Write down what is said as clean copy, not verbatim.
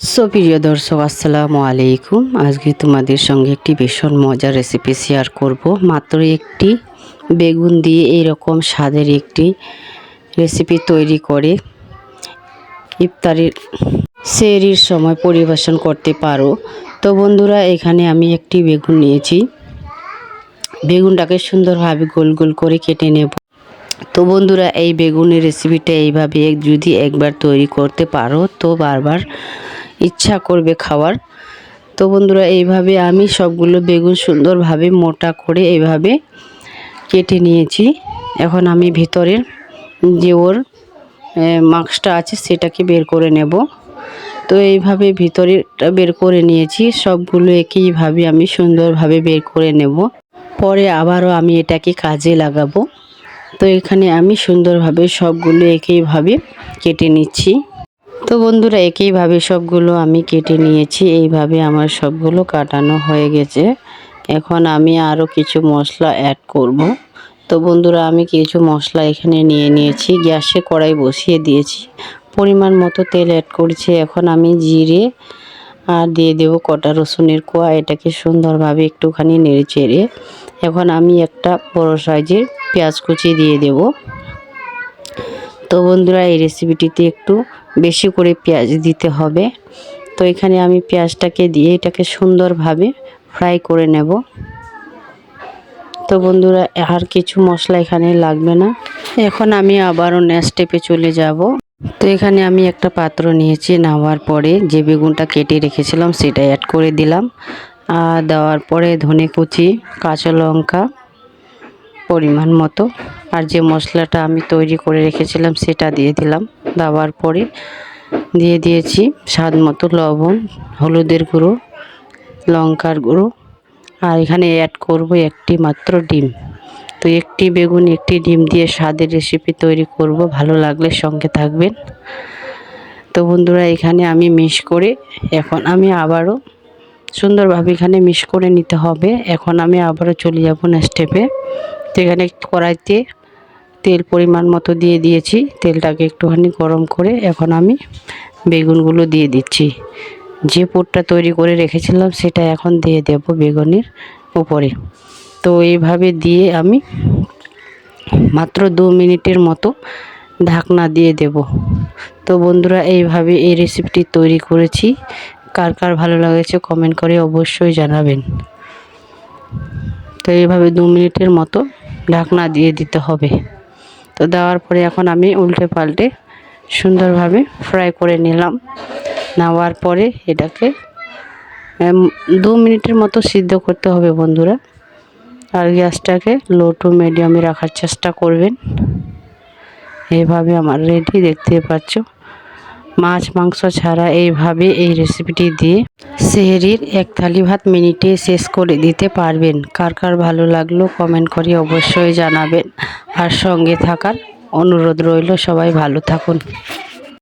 প্রিয় দর্শক, আসসালামু আলাইকুম। আজকে তোমাদের সঙ্গে একটি ভীষণ মজার রেসিপি শেয়ার করব। মাত্র একটি বেগুন দিয়ে এইরকম স্বাদের একটি রেসিপি তৈরি করে ইফতারের সেহরির সময় পরিবেশন করতে পারো। তো বন্ধুরা, এখানে আমি একটি বেগুন নিয়েছি। বেগুনটাকে সুন্দরভাবে গোল গোল করে কেটে নেব। তো বন্ধুরা, এই বেগুনের রেসিপিটা এইভাবে যদি একবার তৈরি করতে পারো তো বারবার ইচ্ছা করবে খাওয়ার। তো বন্ধুরা, এইভাবে আমি সবগুলো বেগুন সুন্দরভাবে মোটা করে এইভাবে কেটে নিয়েছি। এখন আমি ভিতরের যে ওর মাংসটা আছে সেটাকে বের করে নেব। তো এইভাবে ভিতরেরটা বের করে নিয়েছি। সবগুলো একইভাবে আমি সুন্দরভাবে বের করে নেব। পরে আবারও আমি এটাকে কাজে লাগাবো। তো এখানে আমি সুন্দরভাবে সবগুলো একইভাবে কেটে নিচ্ছি। তো বন্ধুরা, একইভাবে সবগুলো আমি কেটে নিয়েছি। এইভাবে আমার সবগুলো কাটানো হয়ে গেছে। এখন আমি আরও কিছু মশলা অ্যাড করব। তো বন্ধুরা, আমি কিছু মশলা এখানে নিয়ে নিয়েছি। গ্যাসে কড়াই বসিয়ে দিয়েছি। পরিমাণ মতো তেল অ্যাড করছি। এখন আমি জিরে আর দিয়ে দেব কটা রসুনের কোয়া। এটাকে সুন্দরভাবে একটুখানি নেড়ে চেড়ে এখন আমি একটা বড় সাইজের পেঁয়াজ কুচি দিয়ে দেব। তো বন্ধুরা, এই রেসিপিটিতে একটু বেশি করে পেঁয়াজ দিতে হবে। তো এখানে আমি পেঁয়াজটাকে দিয়ে এটাকে সুন্দরভাবে ফ্রাই করে নেব। তো বন্ধুরা, আর কিছু মশলা এখানে লাগবে না। এখন আমি আবারও নেক্সট স্টেপে চলে যাব। তো এখানে আমি একটা পাত্র নিয়েছি। নেওয়ার পরে যে বেগুনটা কেটে রেখেছিলাম সেটা অ্যাড করে দিলাম। আর দেওয়ার পরে ধনে কুচি, কাঁচা লঙ্কা পরিমাণ মতো, আর যে মশলাটা আমি তৈরি করে রেখেছিলাম সেটা দিয়ে দিলাম। দেওয়ার পরে দিয়ে দিয়েছি স্বাদ মতো লবণ, হলুদের গুঁড়ো, লঙ্কার গুঁড়ো, আর এখানে অ্যাড করব একটি মাত্র ডিম। তো একটি বেগুন একটি ডিম দিয়ে স্বাদের রেসিপি তৈরি করব। ভালো লাগলে সঙ্গে থাকবেন। তো বন্ধুরা, এখানে আমি মিক্স করে এখন আমি আবারও সুন্দরভাবে এখানে মিক্স করে নিতে হবে। এখন আমি আবারও চলে যাব নেক্সট স্টেপে। তো এখানে কড়াইতে তেল পরিমাণ মতো দিয়ে দিয়েছি। তেলটাকে একটুখানি গরম করে এখন আমি বেগুনগুলো দিয়ে দিচ্ছি। যে পুরটা তৈরি করে রেখেছিলাম সেটা এখন দিয়ে দেব বেগুনের উপরে। তো এইভাবে দিয়ে আমি মাত্র 2 মিনিটের মতো ঢাকনা দিয়ে দেব। তো বন্ধুরা, এইভাবে এই রেসিপিটি তৈরি করেছি। কার কার ভালো লেগেছে কমেন্ট করে অবশ্যই জানাবেন। তো এইভাবে 2 মিনিটের মতো ঢাকনা দিয়ে দিতে হবে। তো দেওয়ার পরে এখন আমি উল্টে পাল্টে সুন্দরভাবে ফ্রাই করে নিলাম। নেওয়ার পরে এটাকে 2 মিনিটের মতো সিদ্ধ করতে হবে বন্ধুরা। আর গ্যাসটাকে লো টু মিডিয়ামে রাখার চেষ্টা করবেন। এইভাবে আমার রেডি, দেখতে পাচ্ছ। মাছ মাংস ছাড়া এইভাবে এই রেসিপিটি দিয়ে সেহরির এক থালি ভাত মিনিটে শেষ করে দিতে পারবেন। কার কার ভালো লাগলো কমেন্ট করে অবশ্যই জানাবেন। আর সঙ্গে থাকার অনুরোধ রইল। সবাই ভালো থাকুন।